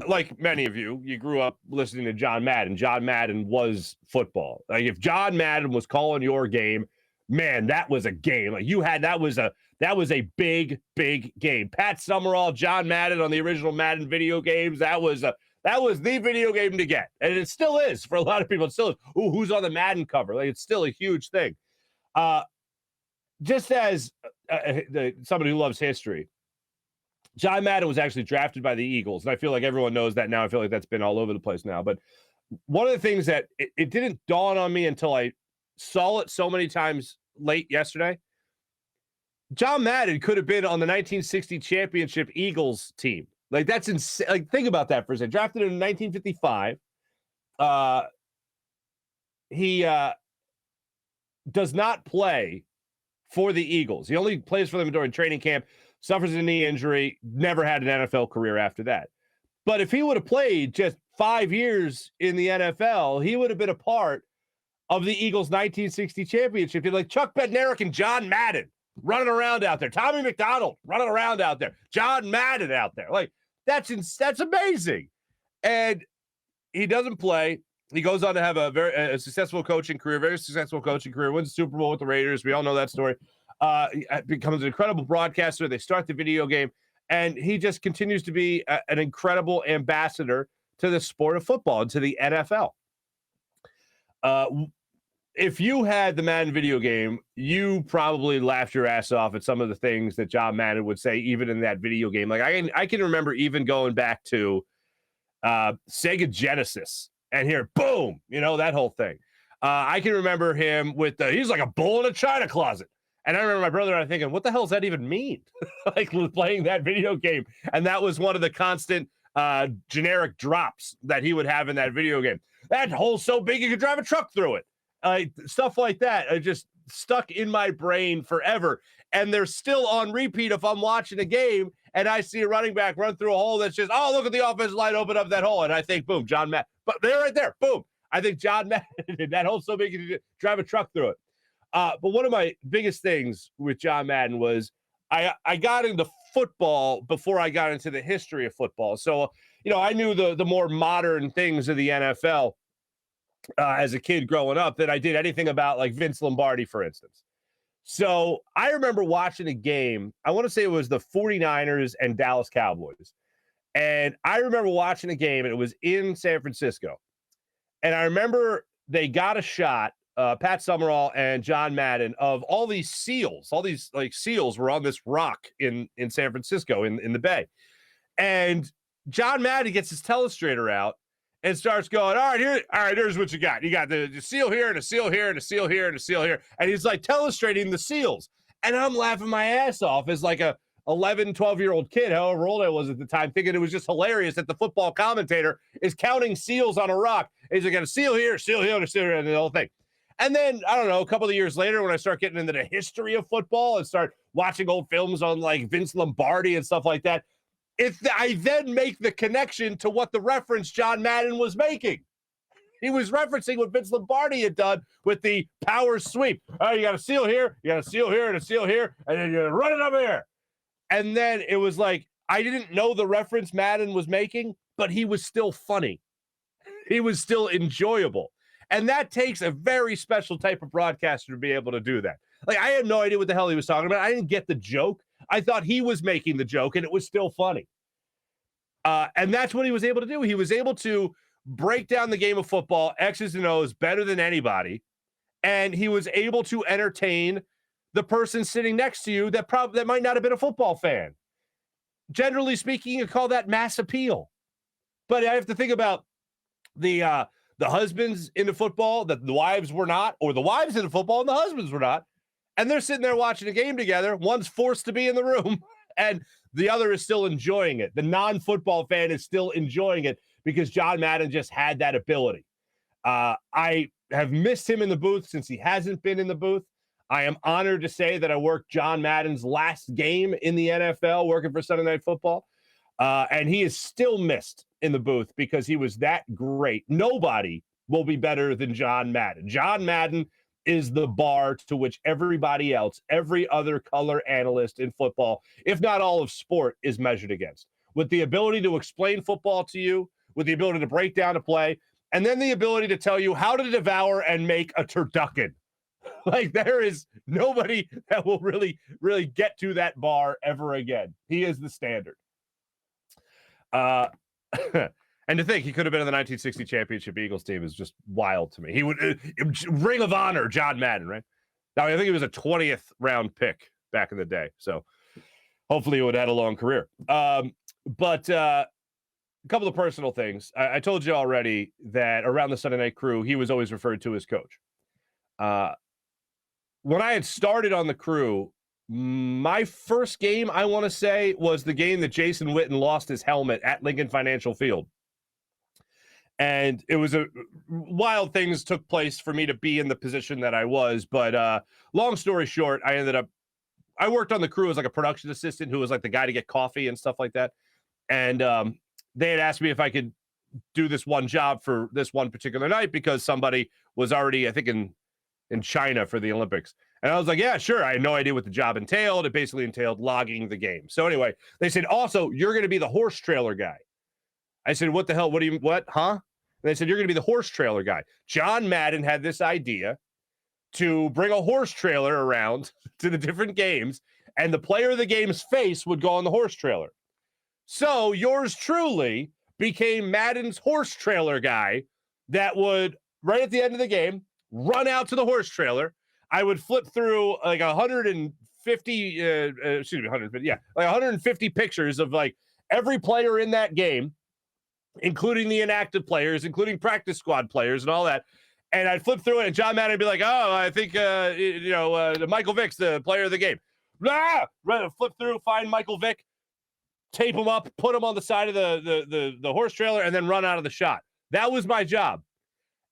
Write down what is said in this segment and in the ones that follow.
Like many of you, you grew up listening to John Madden. John Madden was football. Like if John Madden was calling your game, man, that was a game. Like that was a big game. Pat Summerall, John Madden on the original Madden video games. That was the video game to get, and it still is for a lot of people. It still is. Ooh, who's on the Madden cover? Like it's still a huge thing. Just as somebody who loves history. John Madden was actually drafted by the Eagles, and I feel like everyone knows that now. I feel like that's been all over the place now. But one of the things that it didn't dawn on me until I saw it so many times late yesterday, John Madden could have been on the 1960 championship Eagles team. Like, that's insane. Like, think about that for a second. Drafted in 1955. He does not play for the Eagles. He only plays for them during training camp. Suffers a knee injury, never had an NFL career after that. But if he would have played just 5 years in the NFL, he would have been a part of the Eagles' 1960 championship. Like Chuck Bednarik and John Madden running around out there. Tommy McDonald running around out there. John Madden out there. Like, that's amazing. And he doesn't play. He goes on to have a successful coaching career, wins the Super Bowl with the Raiders. We all know that story. Becomes an incredible broadcaster. They start the video game, and he just continues to be an incredible ambassador to the sport of football and to the NFL. If you had the Madden video game, you probably laughed your ass off at some of the things that John Madden would say, even in that video game. Like I can remember even going back to Sega Genesis and hear boom, that whole thing. I can remember him with he's like a bull in a china closet. And I remember my brother and I thinking, what the hell does that even mean? Like playing that video game. And that was one of the constant generic drops that he would have in that video game. That hole's so big you could drive a truck through it. Stuff like that just stuck in my brain forever. And they're still on repeat if I'm watching a game and I see a running back run through a hole that's just, oh, look at the offensive line open up that hole. And I think, boom, John Madden. But they're right there, boom. I think John Madden, that hole's so big you could drive a truck through it. But one of my biggest things with John Madden was I got into football before I got into the history of football. So, I knew the more modern things of the NFL as a kid growing up than I did anything about like Vince Lombardi, for instance. So I remember watching a game. I want to say it was the 49ers and Dallas Cowboys. And I remember watching a game, and it was in San Francisco. And I remember they got a shot, Pat Summerall and John Madden, of all these seals. All these like seals were on this rock in San Francisco in the Bay. And John Madden gets his telestrator out and starts going, all right, here's what you got. You got the seal here and a seal here and a seal here and a seal here. And he's like telestrating the seals. And I'm laughing my ass off as like a 11, 12-year-old kid, however old I was at the time, thinking it was just hilarious that the football commentator is counting seals on a rock. He's like, got a seal here, and a seal here, and the whole thing. And then, I don't know, a couple of years later, when I start getting into the history of football and start watching old films on like Vince Lombardi and stuff like that, I then make the connection to what the reference John Madden was making. He was referencing what Vince Lombardi had done with the power sweep. Oh, you got a seal here, you got a seal here, and a seal here, and then you run it up here. And then it was like, I didn't know the reference Madden was making, but he was still funny. He was still enjoyable. And that takes a very special type of broadcaster to be able to do that. Like, I had no idea what the hell he was talking about. I didn't get the joke. I thought he was making the joke, and it was still funny. And that's what he was able to do. He was able to break down the game of football, X's and O's, better than anybody. And he was able to entertain the person sitting next to you that might not have been a football fan. Generally speaking, you call that mass appeal. But I have to think about the husbands into football that the wives were not, or the wives into football and the husbands were not. And they're sitting there watching a game together. One's forced to be in the room, and the other is still enjoying it. The non-football fan is still enjoying it because John Madden just had that ability. I have missed him in the booth since he hasn't been in the booth. I am honored to say that I worked John Madden's last game in the NFL, working for Sunday Night Football. And he is still missed in the booth because he was that great. Nobody will be better than John Madden. John Madden is the bar to which everybody else, every other color analyst in football, if not all of sport, is measured against. with the ability to explain football to you, with the ability to break down a play, and then the ability to tell you how to devour and make a turducken. Like, there is nobody that will really, really get to that bar ever again. He is the standard. And to think he could have been in the 1960 championship Eagles team is just wild to me. He would Ring of Honor, John Madden, right? Now, I think he was a 20th round pick back in the day. So hopefully he would have had a long career. But a couple of personal things. I told you already that around the Sunday Night Crew, he was always referred to as Coach. When I had started on the crew, my first game, I want to say, was the game that Jason Witten lost his helmet at Lincoln Financial Field. And it was wild things took place for me to be in the position that I was. But long story short, I worked on the crew as like a production assistant who was like the guy to get coffee and stuff like that. And they had asked me if I could do this one job for this one particular night because somebody was already, I think, in China for the Olympics. And I was like, yeah, sure. I had no idea what the job entailed. It basically entailed logging the game. So anyway, they said, also, you're going to be the horse trailer guy. I said, what the hell? What? Huh? And they said, you're going to be the horse trailer guy. John Madden had this idea to bring a horse trailer around to the different games, and the player of the game's face would go on the horse trailer. So yours truly became Madden's horse trailer guy that would, right at the end of the game, run out to the horse trailer. I would flip through like 150, 150 pictures of like every player in that game, including the inactive players, including practice squad players and all that. And I'd flip through it, and John Madden would be like, oh, I think, Michael Vick's the player of the game. Flip through, find Michael Vick, tape him up, put him on the side of the horse trailer, and then run out of the shot. That was my job.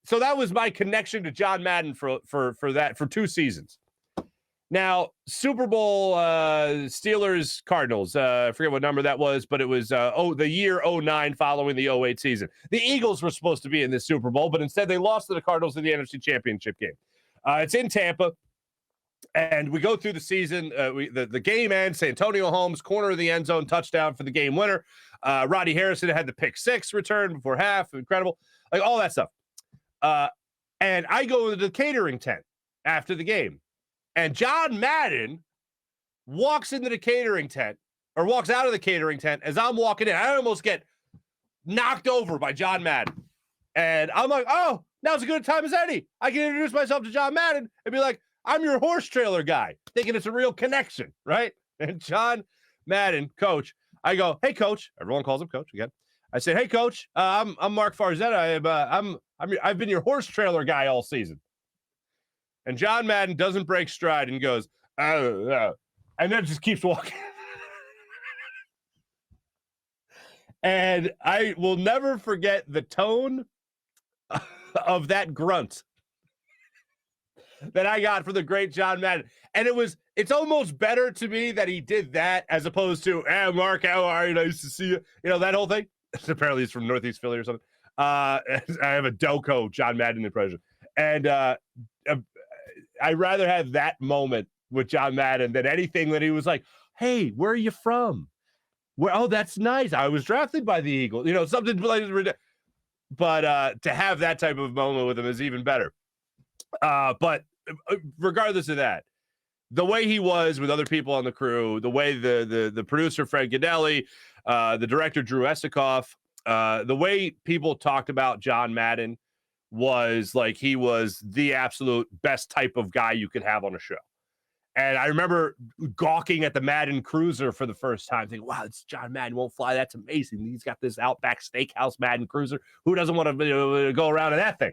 So that was my connection to John Madden for 2 seasons. Now, Super Bowl Steelers Cardinals. I forget what number that was, but it was the year 2009 following the 2008 season. The Eagles were supposed to be in this Super Bowl, but instead they lost to the Cardinals in the NFC Championship game. It's in Tampa, and we go through the season. The game ends. Santonio Holmes, corner of the end zone, touchdown for the game winner. Roddy Harrison had the pick 6 return before half. Incredible. Like all that stuff. And I go to the catering tent after the game. And John Madden walks into the catering tent, or walks out of the catering tent as I'm walking in. I almost get knocked over by John Madden. And I'm like, oh, now's as good a time as any. I can introduce myself to John Madden and be like, I'm your horse trailer guy, thinking it's a real connection, right? And John Madden, coach, I go, hey, coach. Everyone calls him coach again. I said, hey, coach, I'm Marc Farzetta. I've been your horse trailer guy all season. And John Madden doesn't break stride and goes, and then just keeps walking. And I will never forget the tone of that grunt that I got from the great John Madden. And it's almost better to me that he did that as opposed to, hey, Mark, how are you? Nice to see you. You know, that whole thing. Apparently he's from Northeast Philly or something. I have a Doco John Madden impression. And I'd rather have that moment with John Madden than anything that he was like, hey, where are you from? Oh, that's nice. I was drafted by the Eagles. You know, something like. But to have that type of moment with him is even better. But regardless of that, the way he was with other people on the crew, the way the producer, Fred Godelli, the director, Drew Esikoff, the way people talked about John Madden was like he was the absolute best type of guy you could have on a show. And I remember gawking at the Madden Cruiser for the first time, thinking, wow, it's John Madden, won't fly. That's amazing. He's got this Outback Steakhouse Madden Cruiser. Who doesn't want to go around in that thing?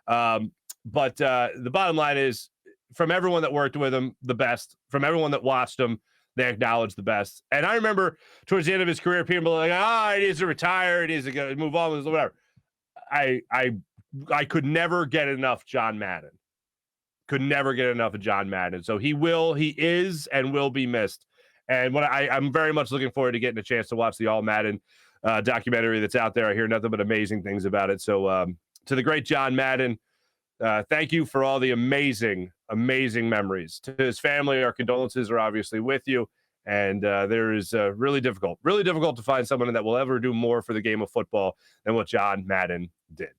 But the bottom line is, from everyone that worked with him, the best. From everyone that watched him, they acknowledged the best. And I remember towards the end of his career, people were like, he needs to retire. He needs to go, move on, whatever. I could never get enough John Madden. Could never get enough of John Madden. So he is and will be missed. And I'm very much looking forward to getting a chance to watch the All Madden documentary that's out there. I hear nothing but amazing things about it. So to the great John Madden, thank you for all the amazing, amazing memories. To his family, our condolences are obviously with you. And there is really difficult to find someone that will ever do more for the game of football than what John Madden did.